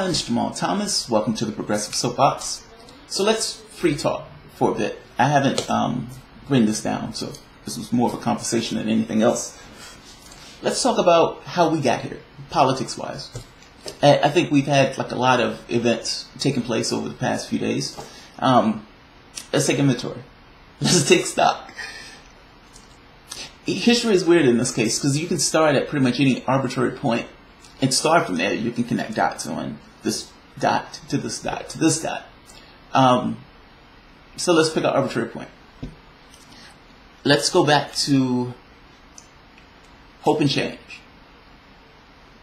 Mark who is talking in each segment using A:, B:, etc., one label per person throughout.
A: everyone, it's Jamal Thomas. Welcome to the Progressive Soapbox. So let's free talk for a bit. I haven't written this down, so this was more of a conversation than anything else. Let's talk about how we got here, politics-wise. I think we've had like a lot of events taking place over the past few days. Let's take inventory. Let's take stock. History is weird in this case because you can start at pretty much any arbitrary point and start from there. You can connect dots on this dot to this dot to this dot. So let's pick an arbitrary point. Let's go back to hope and change.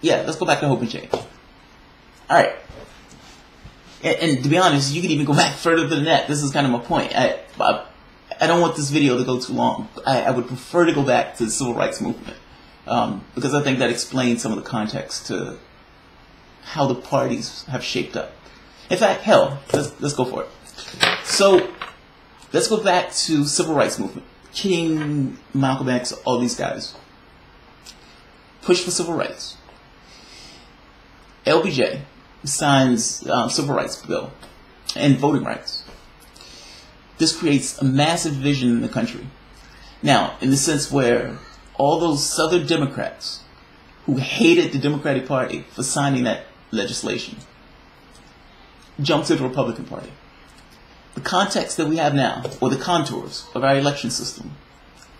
A: Yeah, let's go back to hope and change. Alright. And to be honest, you can even go back further than that. This is kind of my point. I don't want this video to go too long. I would prefer to go back to the civil rights movement. Because I think that explains some of the context to how the parties have shaped up. In fact, hell, let's go for it. So, let's go back to civil rights movement. King, Malcolm X, all these guys. Push for civil rights. LBJ signs civil rights bill and voting rights. This creates a massive division in the country. Now, in the sense where all those Southern Democrats who hated the Democratic Party for signing that legislation jumped to the Republican Party. The context that we have now, or the contours of our election system,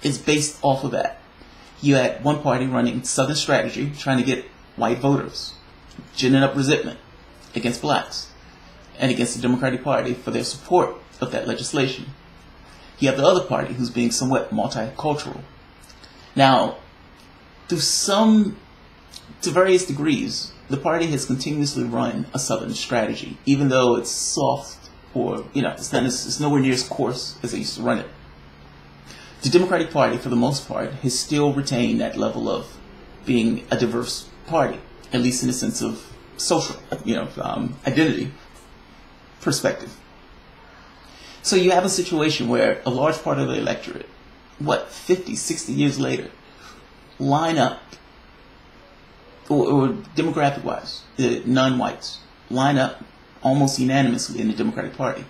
A: is based off of that. You had one party running Southern strategy, trying to get white voters, ginning up resentment against blacks and against the Democratic Party for their support of that legislation. You have the other party who's being somewhat multicultural. Now, to various degrees, the party has continuously run a Southern strategy, even though it's soft or, it's nowhere near as coarse as they used to run it. The Democratic Party, for the most part, has still retained that level of being a diverse party, at least in the sense of social, identity perspective. So you have a situation where a large part of the electorate, 50, 60 years later, line up, or demographic-wise, the non-whites, line up almost unanimously in the Democratic Party.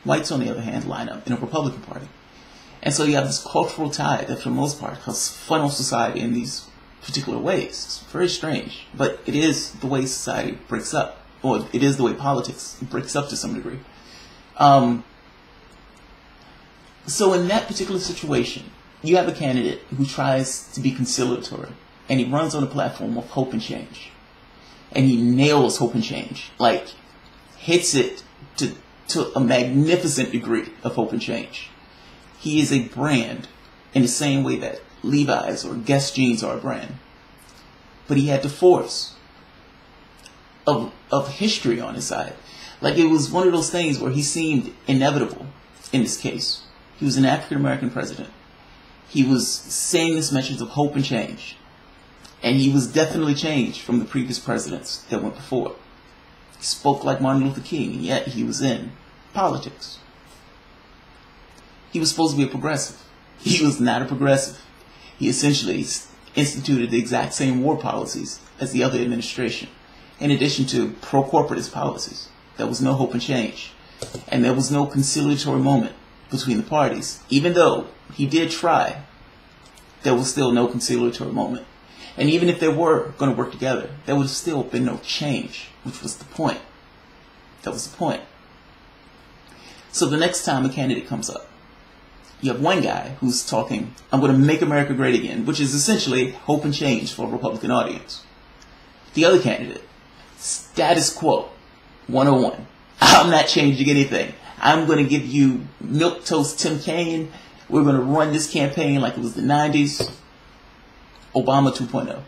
A: Whites, on the other hand, line up in a Republican Party. And so you have this cultural tie that, for the most part, has funneled society in these particular ways. It's very strange, but it is the way society breaks up, or it is the way politics breaks up to some degree. So in that particular situation, you have a candidate who tries to be conciliatory, and he runs on a platform of hope and change. And he nails hope and change, like hits it to a magnificent degree of hope and change. He is a brand in the same way that Levi's or Guess jeans are a brand. But he had the force of history on his side. Like it was one of those things where he seemed inevitable in this case. He was an African-American president. He was saying this message of hope and change. And he was definitely changed from the previous presidents that went before. He spoke like Martin Luther King, and yet he was in politics. He was supposed to be a progressive. He was not a progressive. He essentially instituted the exact same war policies as the other administration, in addition to pro-corporatist policies. There was no hope and change. And there was no conciliatory moment between the parties. Even though he did try, there was still no conciliatory moment. And even if they were going to work together, there would have still been no change, which was the point. That was the point. So the next time a candidate comes up, you have one guy who's talking, I'm going to make America great again, which is essentially hope and change for a Republican audience. The other candidate, status quo, 101. I'm not changing anything. I'm going to give you milquetoast Tim Kaine. We're going to run this campaign like it was the 90s. Obama 2.0.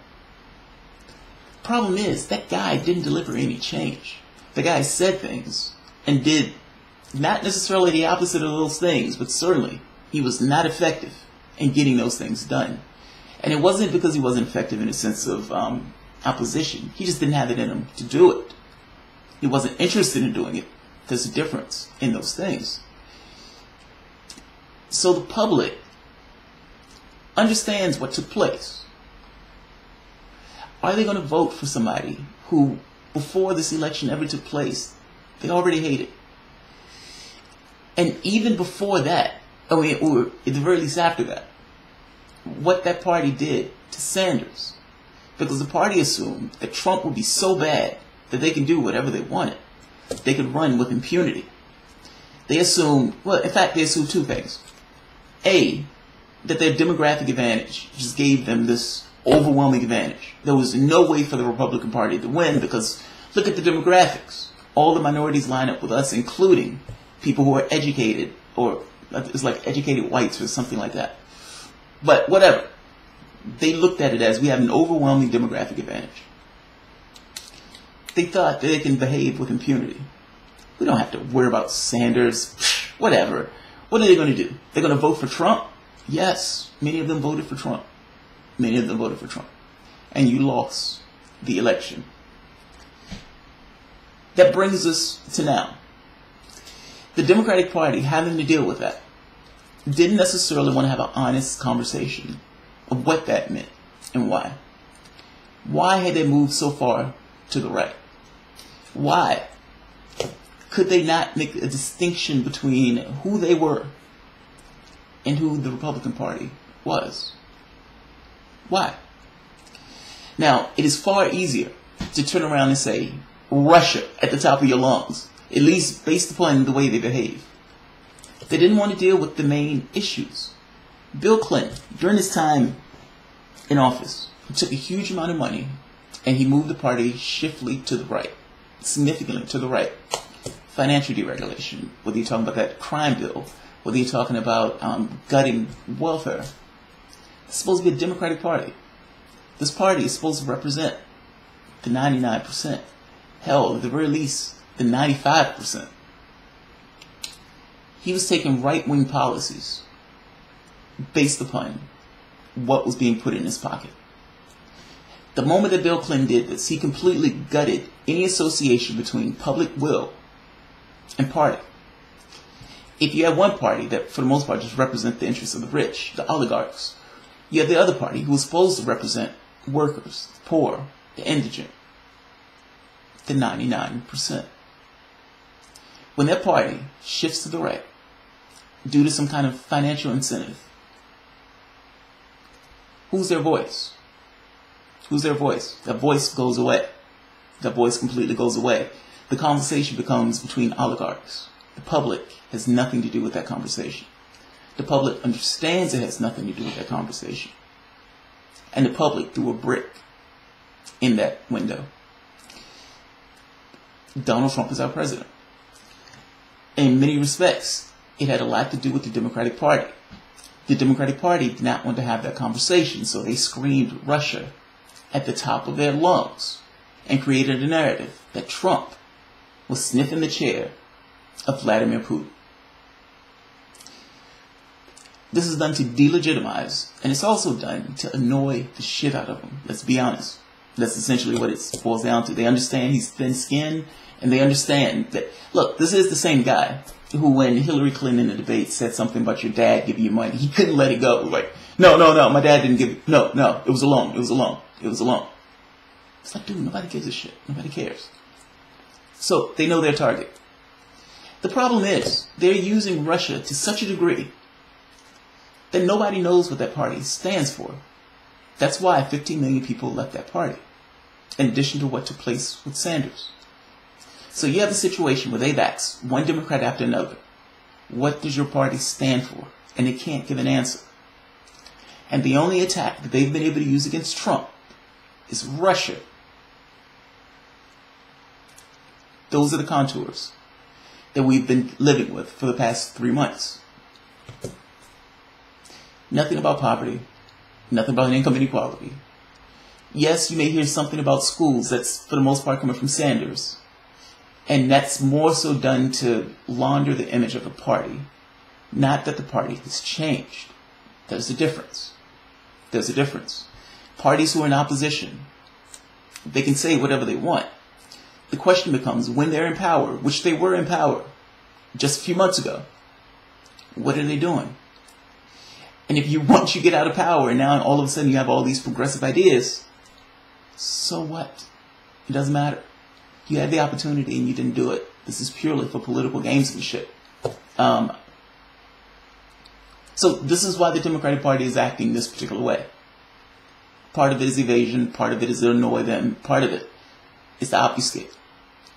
A: Problem is, that guy didn't deliver any change. The guy said things and did not necessarily the opposite of those things, but certainly he was not effective in getting those things done. And it wasn't because he wasn't effective in a sense of opposition. He just didn't have it in him to do it. He wasn't interested in doing it. There's a difference in those things. So the public understands what took place. Are they going to vote for somebody who before this election ever took place, they already hate it. And even before that, or at the very least after that, what that party did to Sanders, because the party assumed that Trump would be so bad that they can do whatever they wanted. They could run with impunity. They assumed, well, in fact, they assumed two things. A, that their demographic advantage just gave them this overwhelming advantage. There was no way for the Republican Party to win because look at the demographics. All the minorities line up with us, including people who are educated, or it's like educated whites or something like that. But whatever. They looked at it as we have an overwhelming demographic advantage. They thought that they can behave with impunity. We don't have to worry about Sanders, whatever. What are they going to do? They're going to vote for Trump? Yes, many of them voted for Trump. Many of them voted for Trump. And you lost the election. That brings us to now. The Democratic Party, having to deal with that, didn't necessarily want to have an honest conversation of what that meant and why. Why had they moved so far to the right? Why could they not make a distinction between who they were and who the Republican Party was? Why? Now, it is far easier to turn around and say Russia at the top of your lungs, at least based upon the way they behave. They didn't want to deal with the main issues. Bill Clinton, during his time in office, he took a huge amount of money and he moved the party swiftly to the right, significantly to the right. Financial deregulation, whether you're talking about that crime bill, whether you're talking about gutting welfare. It's supposed to be a Democratic Party. This party is supposed to represent the 99%. Hell, at the very least, the 95%. He was taking right-wing policies based upon what was being put in his pocket. The moment that Bill Clinton did this, he completely gutted any association between public will and party. If you have one party that, for the most part, just represents the interests of the rich, the oligarchs, you have the other party who is supposed to represent workers, the poor, the indigent, the 99%. When that party shifts to the right, due to some kind of financial incentive, who's their voice? Who's their voice? That voice goes away. That voice completely goes away. The conversation becomes between oligarchs. The public has nothing to do with that conversation. The public understands it has nothing to do with that conversation. And the public threw a brick in that window. Donald Trump is our president. In many respects, it had a lot to do with the Democratic Party. The Democratic Party did not want to have that conversation, so they screamed Russia at the top of their lungs and created a narrative that Trump was sniffing the chair of Vladimir Putin. This is done to delegitimize, and it's also done to annoy the shit out of him. Let's be honest. That's essentially what it boils down to. They understand he's thin-skinned, and they understand that, look, this is the same guy who, when Hillary Clinton in the debate said something about your dad giving you money, he couldn't let it go. Like, no, my dad didn't give it. No, it was a loan. It was a loan. It's like, dude, nobody gives a shit. Nobody cares. So they know their target. The problem is, they're using Russia to such a degree that nobody knows what that party stands for. That's why 15 million people left that party, in addition to what took place with Sanders. So you have a situation where they've asked one Democrat after another, what does your party stand for? And they can't give an answer. And the only attack that they've been able to use against Trump is Russia. Those are the contours that we've been living with for the past 3 months. Nothing about poverty. Nothing about income inequality. Yes, you may hear something about schools that's for the most part coming from Sanders. And that's more so done to launder the image of the party. Not that the party has changed. There's a difference. There's a difference. Parties who are in opposition, they can say whatever they want. The question becomes, when they're in power, which they were in power just a few months ago, what are they doing? And if once you get out of power and now all of a sudden you have all these progressive ideas, so what? It doesn't matter. You had the opportunity and you didn't do it. This is purely for political gamesmanship. So this is why the Democratic Party is acting this particular way. Part of it is evasion, part of it is to annoy them, part of it is to obfuscate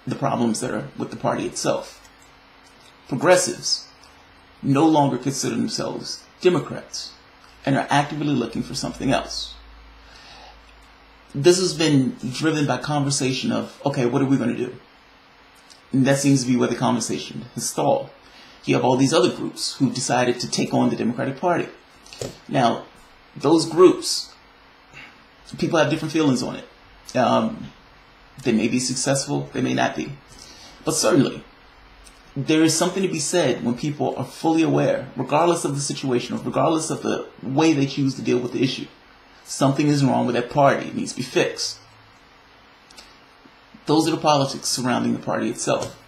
A: the problems that are with the party itself. Progressives no longer consider themselves Democrats and are actively looking for something else. This has been driven by conversation of, okay, what are we going to do? And that seems to be where the conversation has stalled. You have all these other groups who decided to take on the Democratic Party. Now, those groups, people have different feelings on it. They may be successful, they may not be. But certainly, there is something to be said when people are fully aware, regardless of the situation, or regardless of the way they choose to deal with the issue. Something is wrong with that party. It needs to be fixed. Those are the politics surrounding the party itself.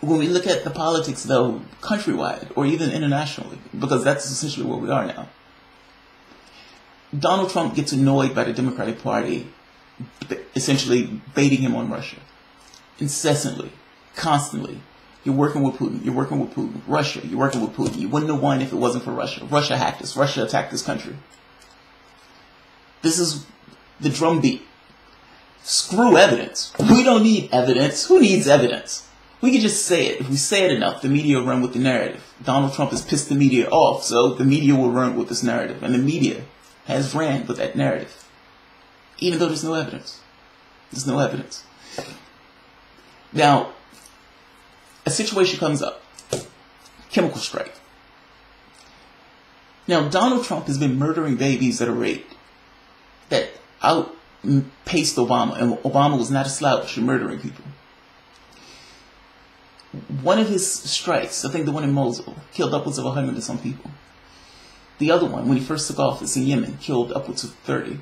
A: When we look at the politics, though, countrywide or even internationally, because that's essentially where we are now, Donald Trump gets annoyed by the Democratic Party essentially baiting him on Russia. Incessantly, constantly. You're working with Putin. You're working with Putin. Russia, you're working with Putin. You wouldn't have won if it wasn't for Russia. Russia hacked us. Russia attacked this country. This is the drumbeat. Screw evidence. We don't need evidence. Who needs evidence? We can just say it. If we say it enough, the media will run with the narrative. Donald Trump has pissed the media off, so the media will run with this narrative. And the media has ran with that narrative. Even though there's no evidence. There's no evidence. Now, a situation comes up. Chemical strike. Now, Donald Trump has been murdering babies that are raped. That outpaced Obama. And Obama was not a slouch in murdering people. One of his strikes, I think the one in Mosul, killed upwards of 100 and some people. The other one, when he first took office in Yemen, killed upwards of 30.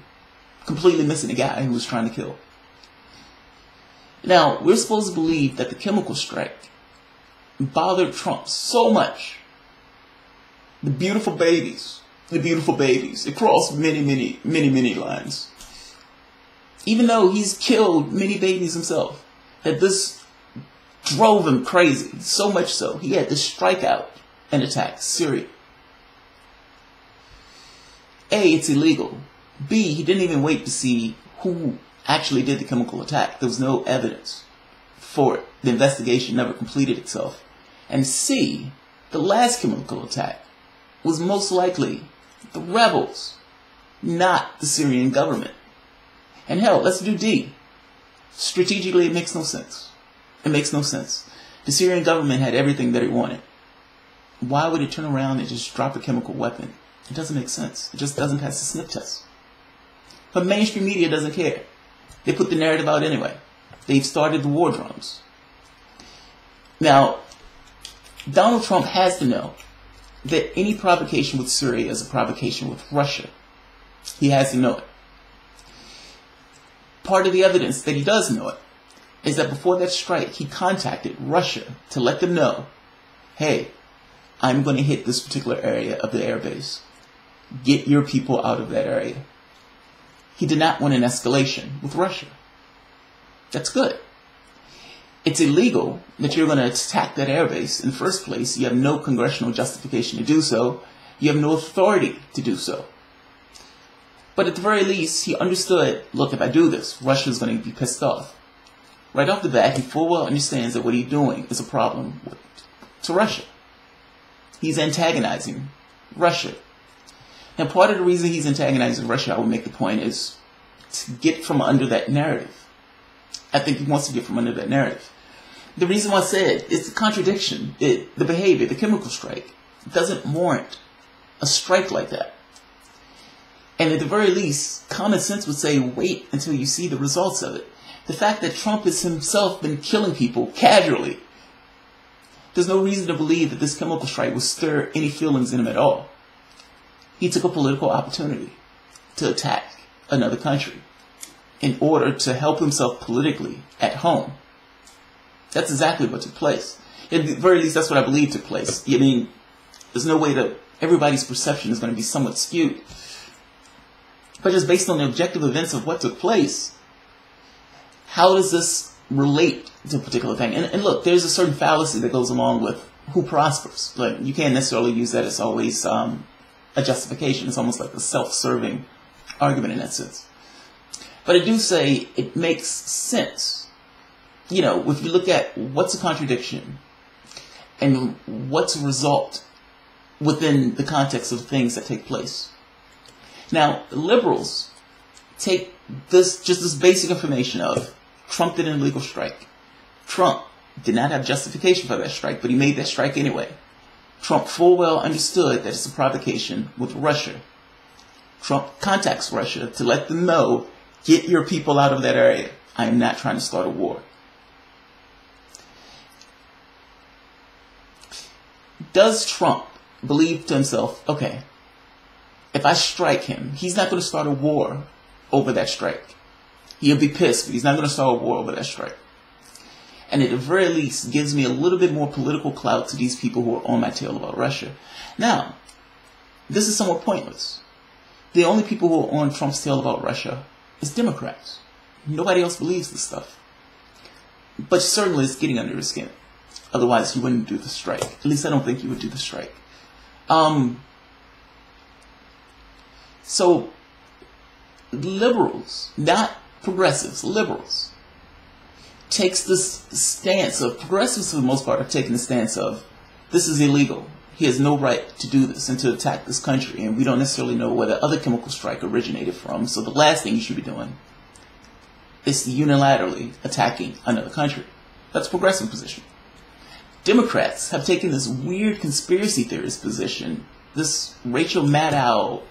A: Completely missing a guy who was trying to kill. Now, we're supposed to believe that the chemical strike bothered Trump so much. The beautiful babies, it crossed many lines. Even though he's killed many babies himself, that this drove him crazy. So much so, he had to strike out and attack Syria. A, it's illegal. B, he didn't even wait to see who actually did the chemical attack. There was no evidence for it. The investigation never completed itself. And C, the last chemical attack was most likely the rebels, not the Syrian government. And hell, let's do D. Strategically, it makes no sense. It makes no sense. The Syrian government had everything that it wanted. Why would it turn around and just drop a chemical weapon? It doesn't make sense. It just doesn't pass the sniff test. But mainstream media doesn't care. They put the narrative out anyway. They've started the war drums. Now, Donald Trump has to know that any provocation with Syria is a provocation with Russia. He has to know it. Part of the evidence that he does know it is that before that strike, he contacted Russia to let them know, hey, I'm going to hit this particular area of the airbase. Get your people out of that area. He did not want an escalation with Russia. That's good. It's illegal that you're going to attack that airbase in the first place. You have no congressional justification to do so. You have no authority to do so. But at the very least, he understood, look, if I do this, Russia's going to be pissed off. Right off the bat, he full well understands that what he's doing is a problem to Russia. He's antagonizing Russia. Now, part of the reason he's antagonizing Russia, I would make the point, is to get from under that narrative. I think he wants to get from under that narrative. The reason why I said it's the contradiction, the behavior, the chemical strike. It doesn't warrant a strike like that. And at the very least, common sense would say, wait until you see the results of it. The fact that Trump has himself been killing people casually, there's no reason to believe that this chemical strike will stir any feelings in him at all. He took a political opportunity to attack another country in order to help himself politically at home. That's exactly what took place. At the very least, that's what I believe took place. I mean, there's no way that everybody's perception is going to be somewhat skewed. But just based on the objective events of what took place, how does this relate to a particular thing. And look, there's a certain fallacy that goes along with who prospers. Like, you can't necessarily use that as always a justification. It's almost like a self-serving argument in that sense. But I do say it makes sense. You know, if you look at what's a contradiction and what's a result within the context of things that take place. Now, liberals take this basic information of Trump did an illegal strike. Trump did not have justification for that strike, but he made that strike anyway. Trump full well understood that it's a provocation with Russia. Trump contacts Russia to let them know, get your people out of that area. I am not trying to start a war. Does Trump believe to himself, okay, if I strike him, he's not going to start a war over that strike. He'll be pissed, but he's not going to start a war over that strike. And at the very least gives me a little bit more political clout to these people who are on my tail about Russia. Now, this is somewhat pointless. The only people who are on Trump's tail about Russia is Democrats. Nobody else believes this stuff. But certainly it's getting under his skin. Otherwise, he wouldn't do the strike. At least I don't think he would do the strike. So, liberals, not progressives, liberals, takes this stance of, progressives for the most part have taken the stance of, this is illegal. He has no right to do this and to attack this country, and we don't necessarily know where the other chemical strike originated from, so the last thing you should be doing is unilaterally attacking another country. That's a progressive position. Democrats have taken this weird conspiracy theorist position, this Rachel Maddow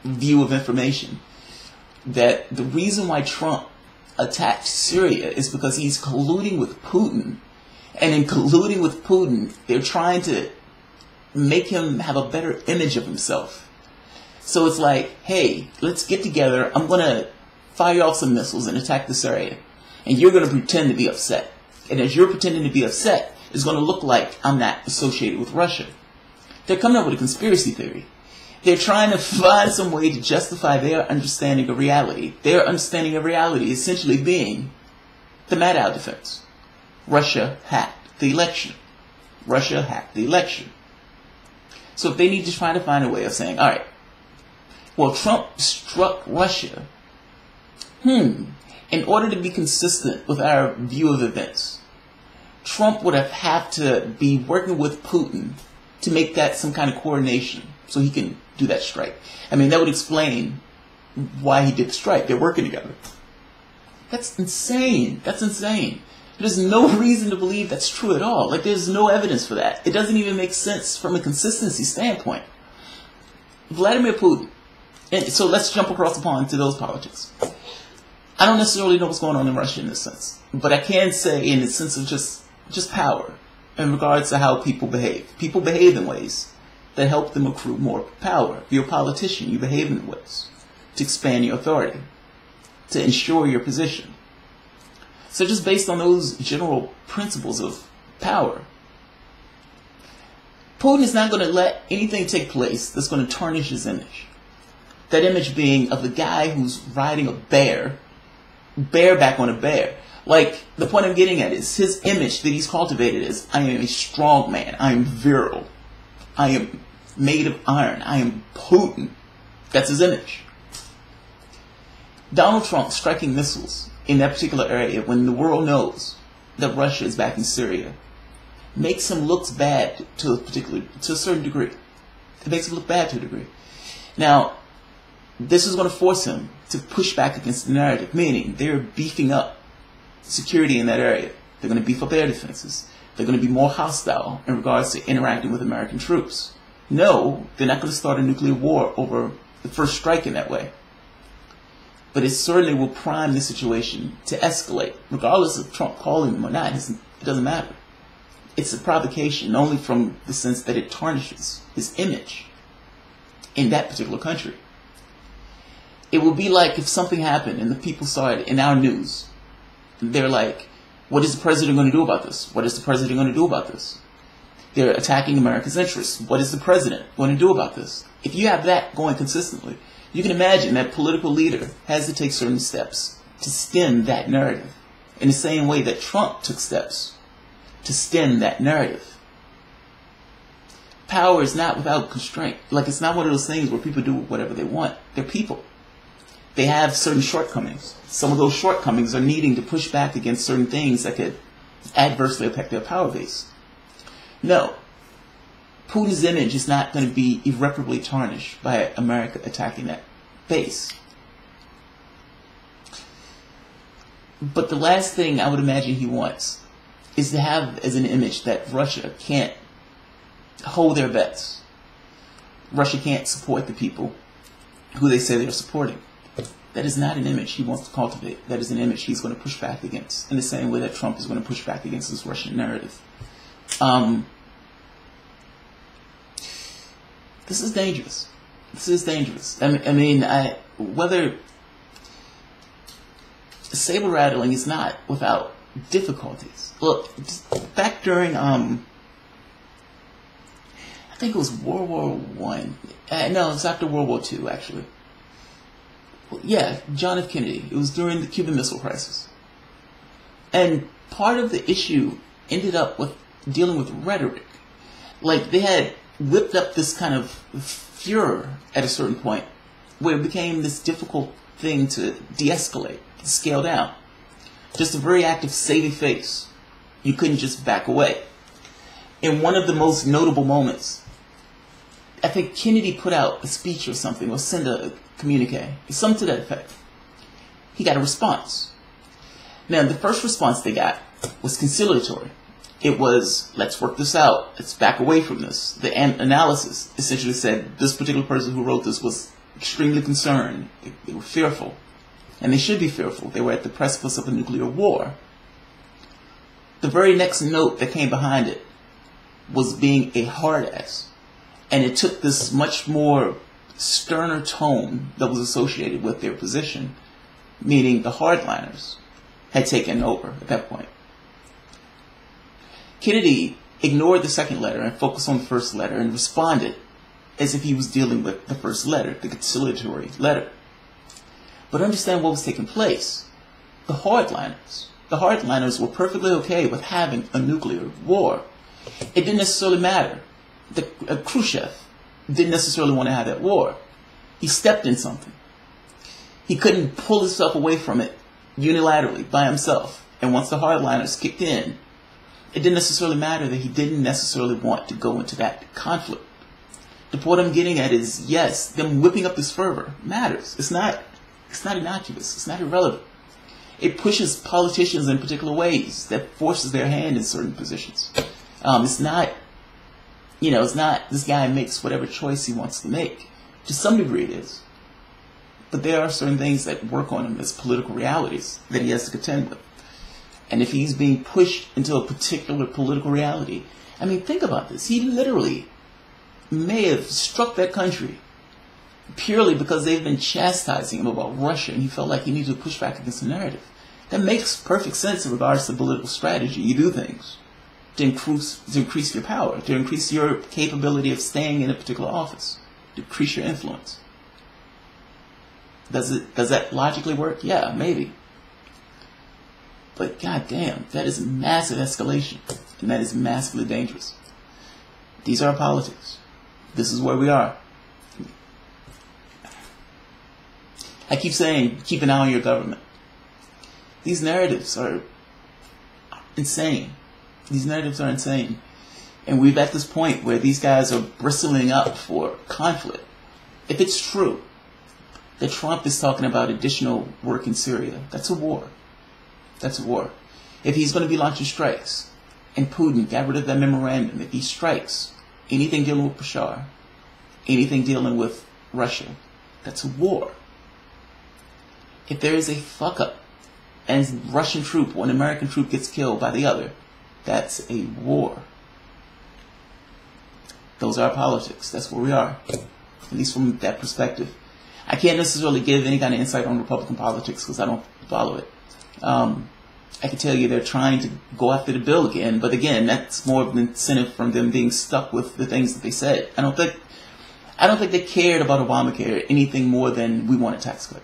A: view of information, that the reason why Trump attacked Syria is because he's colluding with Putin. And in colluding with Putin, they're trying to make him have a better image of himself. So it's like, hey, let's get together. I'm going to fire off some missiles and attack this area. And you're going to pretend to be upset. And as you're pretending to be upset, it's going to look like I'm not associated with Russia. They're coming up with a conspiracy theory. They're trying to find some way to justify their understanding of reality. Their understanding of reality essentially being the Maddow defense. Russia hacked the election. Russia hacked the election. So if they need to try to find a way of saying, all right, well, Trump struck Russia. In order to be consistent with our view of events, Trump would have to be working with Putin to make that some kind of coordination so he can do that strike. I mean, that would explain why he did the strike. They're working together. That's insane. That's insane. There's no reason to believe that's true at all. Like, there's no evidence for that. It doesn't even make sense from a consistency standpoint. Vladimir Putin. And so let's jump across the pond to those politics. I don't necessarily know what's going on in Russia in this sense, but I can say in the sense of just power in regards to how people behave. People behave in ways that help them accrue more power. If you're a politician, you behave in ways to expand your authority, to ensure your position. So just based on those general principles of power, Putin is not going to let anything take place that's going to tarnish his image. That image being of the guy who's riding a bareback on a bear. Like, the point I'm getting at is his image that he's cultivated is, I am a strong man, I am virile, I am made of iron, I am potent. That's his image. Donald Trump striking missiles in that particular area when the world knows that Russia is back in Syria makes him look bad to a certain degree. It makes him look bad to a degree. Now, this is going to force him to push back against the narrative, meaning they're beefing up security in that area. They're going to beef up air defenses. They're going to be more hostile in regards to interacting with American troops. No, they're not going to start a nuclear war over the first strike in that way. But it certainly will prime the situation to escalate, regardless of Trump calling them or not. It doesn't matter. It's a provocation only from the sense that it tarnishes his image in that particular country. It would be like if something happened and the people saw it in our news. They're like, what is the president going to do about this? What is the president going to do about this? They're attacking America's interests. What is the president going to do about this? If you have that going consistently, you can imagine that political leader has to take certain steps to stem that narrative in the same way that Trump took steps to stem that narrative. Power is not without constraint. Like, it's not one of those things where people do whatever they want. They're people. They have certain shortcomings. Some of those shortcomings are needing to push back against certain things that could adversely affect their power base. No. Putin's image is not going to be irreparably tarnished by America attacking that base. But the last thing I would imagine he wants is to have as an image that Russia can't hold their bets. Russia can't support the people who they say they're supporting. That is not an image he wants to cultivate. That is an image he's going to push back against, in the same way that Trump is going to push back against this Russian narrative. This is dangerous. This is dangerous. Whether saber-rattling is not without difficulties. Look, back during, I think it was World War One. No, it was after World War II, actually. Yeah, John F. Kennedy. It was during the Cuban Missile Crisis. And part of the issue ended up with dealing with rhetoric. Like, they had whipped up this kind of furor at a certain point, where it became this difficult thing to de-escalate, to scale down. Just a very active saving face. You couldn't just back away. In one of the most notable moments, I think Kennedy put out a speech or something, or sent a communique, something to that effect. He got a response. Now, the first response they got was conciliatory. It was, let's work this out. Let's back away from this. The analysis essentially said this particular person who wrote this was extremely concerned. They were fearful. And they should be fearful. They were at the precipice of a nuclear war. The very next note that came behind it was being a hard ass. And it took this much more sterner tone that was associated with their position, meaning the hardliners had taken over at that point. Kennedy ignored the second letter and focused on the first letter and responded as if he was dealing with the first letter, the conciliatory letter. But understand what was taking place. The hardliners were perfectly okay with having a nuclear war. It didn't necessarily matter. Khrushchev didn't necessarily want to have that war. He stepped in something. He couldn't pull himself away from it unilaterally by himself. And once the hardliners kicked in, it didn't necessarily matter that he didn't necessarily want to go into that conflict. The point I'm getting at is, yes, them whipping up this fervor matters. It's not innocuous. It's not irrelevant. It pushes politicians in particular ways that forces their hand in certain positions. It's not this guy makes whatever choice he wants to make. To some degree it is. But there are certain things that work on him as political realities that he has to contend with. And if he's being pushed into a particular political reality, I mean, think about this. He literally may have struck that country purely because they've been chastising him about Russia, and he felt like he needed to push back against the narrative. That makes perfect sense in regards to political strategy. You do things to increase your power, to increase your capability of staying in a particular office, to increase your influence. Does that logically work? Yeah, maybe. But goddamn, that is massive escalation, and that is massively dangerous. These are politics. This is where we are. I keep saying, keep an eye on your government. These narratives are insane. These narratives are insane. And we're at this point where these guys are bristling up for conflict. If it's true that Trump is talking about additional work in Syria, that's a war. That's a war. If he's going to be launching strikes, and Putin got rid of that memorandum, if he strikes anything dealing with Bashar, anything dealing with Russia, that's a war. If there is a fuck up, and a Russian troop or an American troop gets killed by the other, that's a war. Those are our politics. That's where we are. At least from that perspective. I can't necessarily give any kind of insight on Republican politics because I don't follow it. I can tell you they're trying to go after the bill again, but again, that's more of an incentive from them being stuck with the things that they said. I don't think they cared about Obamacare anything more than we want a tax cut,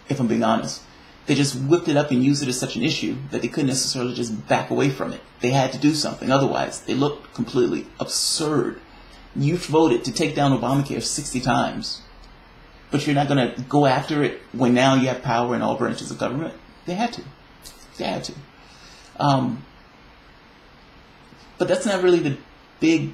A: if I'm being honest. They just whipped it up and used it as such an issue that they couldn't necessarily just back away from it. They had to do something. Otherwise, they looked completely absurd. You voted to take down Obamacare 60 times, but you're not going to go after it when now you have power in all branches of government? They had to. They had to. But that's not really the big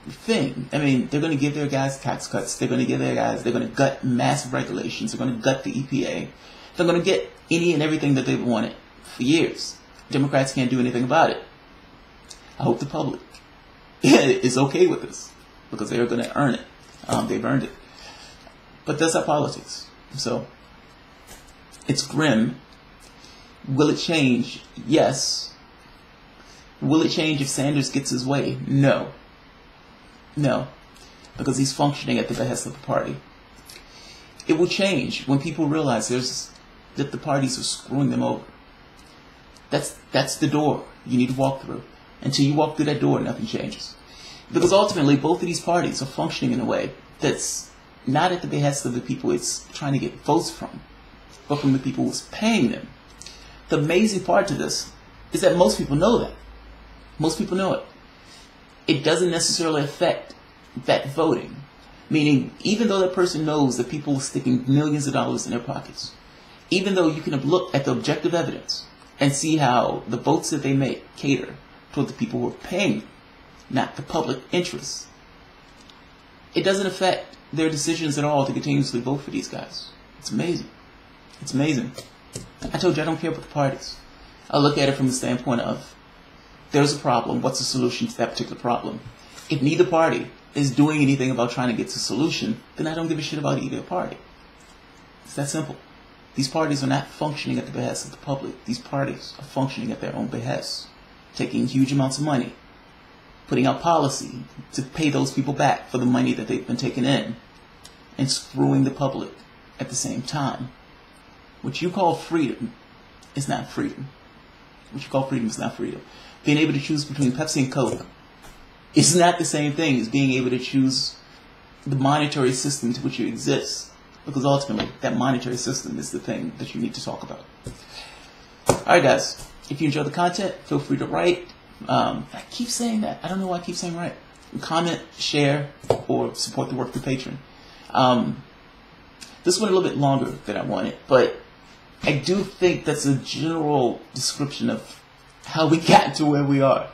A: thing. I mean, they're going to give their guys tax cuts. They're going to give their guys, they're going to gut massive regulations. They're going to gut the EPA. They're going to get any and everything that they've wanted for years. Democrats can't do anything about it. I hope the public is okay with this because they're going to earn it. They've earned it. But that's our politics. So it's grim. Will it change? Yes. Will it change if Sanders gets his way? No. No. Because he's functioning at the behest of the party. It will change when people realize that the parties are screwing them over. That's the door you need to walk through. Until you walk through that door, nothing changes. Because ultimately, both of these parties are functioning in a way that's not at the behest of the people it's trying to get votes from, but from the people who's paying them. The amazing part to this is that most people know that. Most people know it. It doesn't necessarily affect that voting. Meaning, even though that person knows that people are sticking millions of dollars in their pockets, even though you can look at the objective evidence and see how the votes that they make cater toward the people who are paying them, not the public interest, it doesn't affect their decisions at all to continuously vote for these guys. It's amazing. It's amazing. I told you I don't care about the parties. I look at it from the standpoint of there's a problem. What's the solution to that particular problem? If neither party is doing anything about trying to get to a solution, then I don't give a shit about either party. It's that simple. These parties are not functioning at the behest of the public. These parties are functioning at their own behest, taking huge amounts of money, putting out policy to pay those people back for the money that they've been taking in, and screwing the public at the same time. What you call freedom is not freedom. What you call freedom is not freedom. Being able to choose between Pepsi and Coke is not the same thing as being able to choose the monetary system to which you exist. Because ultimately, that monetary system is the thing that you need to talk about. Alright guys, if you enjoy the content, feel free to write. I keep saying that. I don't know why I keep saying write. Comment, share, or support the work through Patreon. This went a little bit longer than I wanted, but I do think that's a general description of how we got to where we are.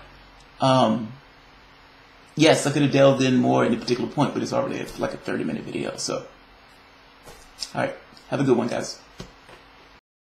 A: Yes, I could have delved in more in a particular point, but it's already like a 30-minute video. So, alright, have a good one, guys.